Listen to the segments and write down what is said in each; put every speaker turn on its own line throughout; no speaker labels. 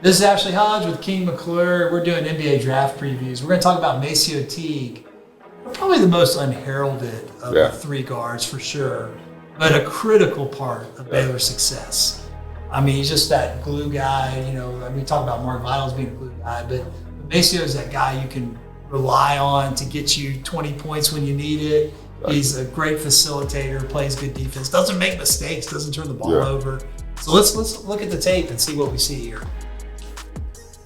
This is Ashley Hodge with King McClure. We're doing NBA draft previews. We're going to talk about MaCio Teague, probably the most unheralded of the three guards for sure, but a critical part of Baylor's success. I mean, he's just that glue guy. You know, we talk about Mark Vitals being a glue guy, but MaCio is that guy you can rely on to get you 20 points when you need it. He's a great facilitator, plays good defense, doesn't make mistakes, doesn't turn the ball over. So let's look at the tape and see what we see here.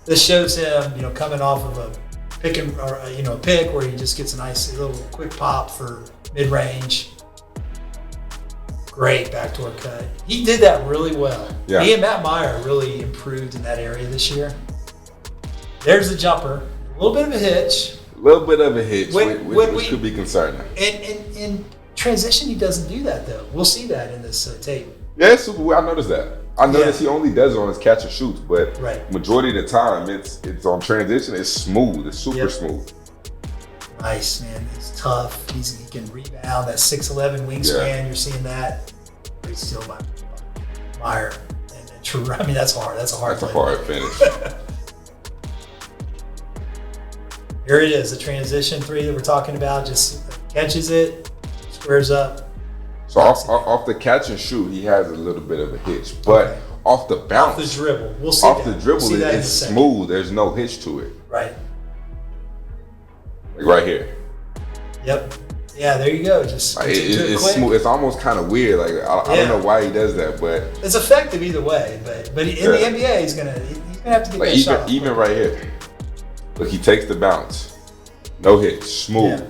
This shows him, you know, coming off of a pick where he just gets a nice little quick pop for mid-range. Great backdoor cut. He did that really well. Yeah. He and Matt Meyer really improved in that area this year. There's the jumper. A little bit of a hitch.
Which could be concerning.
In transition, he doesn't do that, though. We'll see that in this tape.
Yeah, it's super weird. I noticed that. I noticed he only does it on his catch and shoots, but majority of the time, it's on transition. It's smooth. It's super smooth.
Nice, man. He's tough. He can rebound. That 6'11" wingspan, you're seeing that. Great steal by Meyer. And true. I mean, that's hard. That's a hard
finish.
Here it is, the transition three that we're talking about. Just catches it, squares up.
So off the catch and shoot, he has a little bit of a hitch, but off the bounce,
off the dribble, we'll see.
Off the dribble, it's smooth. There's no hitch to it.
Right.
Like right here.
Yep. Yeah, there you go. Just
it's smooth. It's almost kind of weird. Like I don't know why he does that, but
it's effective either way. But in the NBA, he's gonna have to get that shot.
Even right here. Look, he takes the bounce. No hitch. Smooth.
Yeah.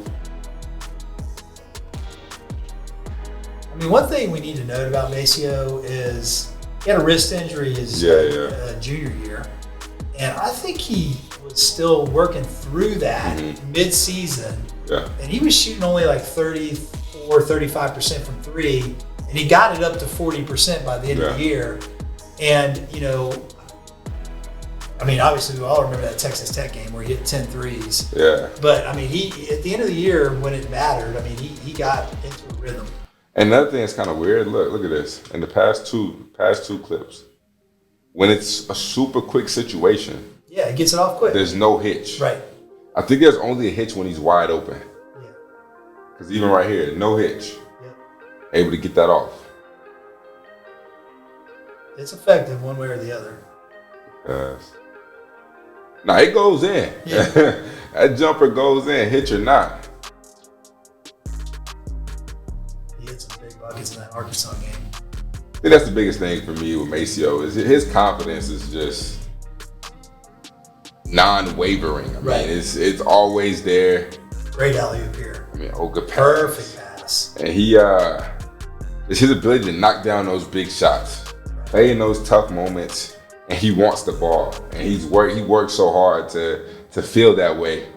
I mean, one thing we need to note about MaCio is he had a wrist injury his junior year. And I think he was still working through that mid-season. Yeah. And he was shooting only like 34, 35% from three. And he got it up to 40% by the end of the year. And, you know, I mean, obviously, we all remember that Texas Tech game where he hit 10 threes. Yeah. But, I mean, he at the end of the year, when it mattered, I mean, he got into a rhythm.
And another thing that's kind of weird, look at this. In the past two clips, when it's a super quick situation.
Yeah, it gets it off quick.
There's no hitch.
Right.
I think there's only a hitch when he's wide open.
Yeah.
Because even right here, no hitch.
Yep.
Able to get that off.
It's effective one way or the other.
Yes. Now it goes in. Yeah. That jumper goes in, hitch or not.
He hit some big buckets in that Arkansas game.
I think that's the biggest thing for me with MaCio is his confidence is just non-wavering. I mean, it's always there.
Great alley-oop here.
I mean, good pass.
Perfect pass.
And it's his ability to knock down those big shots, play in those tough moments. And he wants the ball, and he works so hard to feel that way,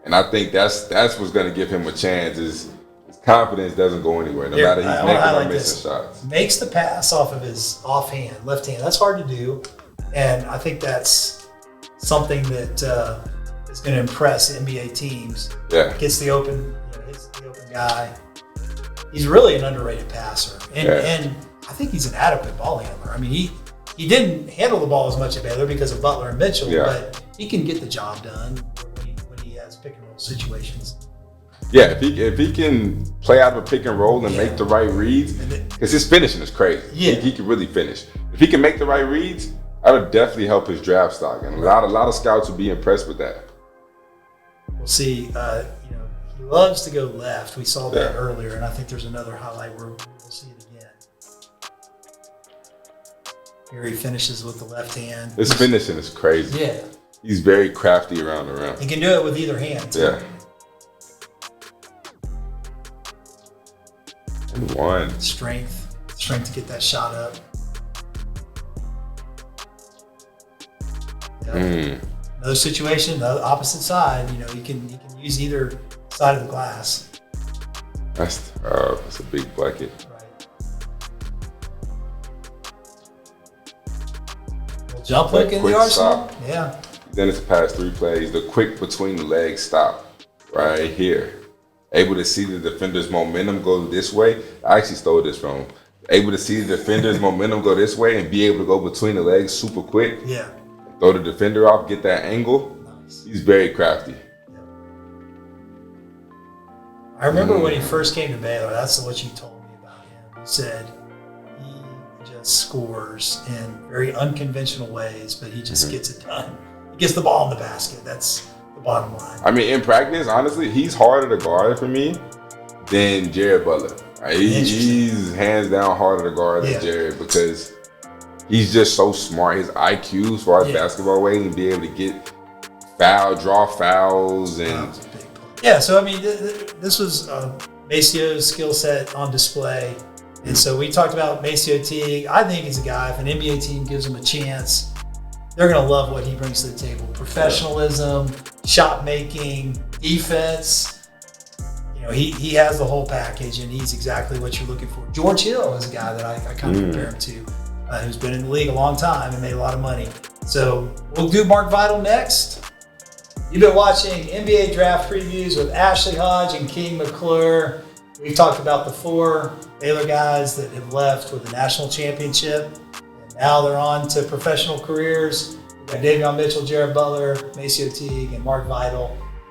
and I think that's what's going to give him a chance. Is his confidence doesn't go anywhere, no matter he's making or missing shots.
Makes the pass off of his offhand, left hand. That's hard to do, and I think that's something that is going to impress NBA teams. Yeah, gets the open, hits the open guy. He's really an underrated passer, and I think he's an adequate ball handler. I mean, He didn't handle the ball as much at Baylor because of Butler and Mitchell, but he can get the job done when he has pick and roll situations.
Yeah, if he can play out of a pick and roll and make the right reads, because his finishing is crazy. Yeah. He can really finish. If he can make the right reads, that would definitely help his draft stock, and a lot of scouts would be impressed with that.
We'll see. He loves to go left. We saw that earlier, and I think there's another highlight where we'll see it again. Here he finishes with the left hand.
His finishing is crazy.
Yeah.
He's very crafty around the rim.
He can do it with either hand, too.
Yeah. And one.
Strength to get that shot up. Yep. Another situation, the opposite side, you can use either side of the glass.
That's a big bucket.
Jump hook in the arsenal? Yeah.
Then it's a pass three plays. The quick between the legs stop right here. Able to see the defender's momentum go this way. I actually stole this from him. Able to see the defender's momentum go this way and be able to go between the legs super quick.
Yeah.
throw the defender off, get that angle.
Nice.
He's very crafty.
I remember when he first came to Baylor, that's what you told me about him. You said he just scores in very unconventional ways, but he just gets it done. He gets the ball in the basket. That's the bottom line.
I mean, in practice, honestly, he's harder to guard for me than Jared Butler. Right? He's hands down harder to guard than Jared because he's just so smart. His IQ as far as basketball weight and be able to get draw fouls and.
Yeah, so I mean, this was MaCio's skill set on display. And so we talked about MaCio Teague. I think he's a guy, if an NBA team gives him a chance, they're going to love what he brings to the table. Professionalism, shot making, defense. You know, he has the whole package, and he's exactly what you're looking for. George Hill is a guy that I kind of compare him to, who's been in the league a long time and made a lot of money. So we'll do Mark Vital next. You've been watching NBA Draft Previews with Ashley Hodge and King McClure. We've talked about the 4 Baylor guys that have left with the national championship. And now they're on to professional careers. We've got Davion Mitchell, Jared Butler, MaCio Teague, and Mark Vital.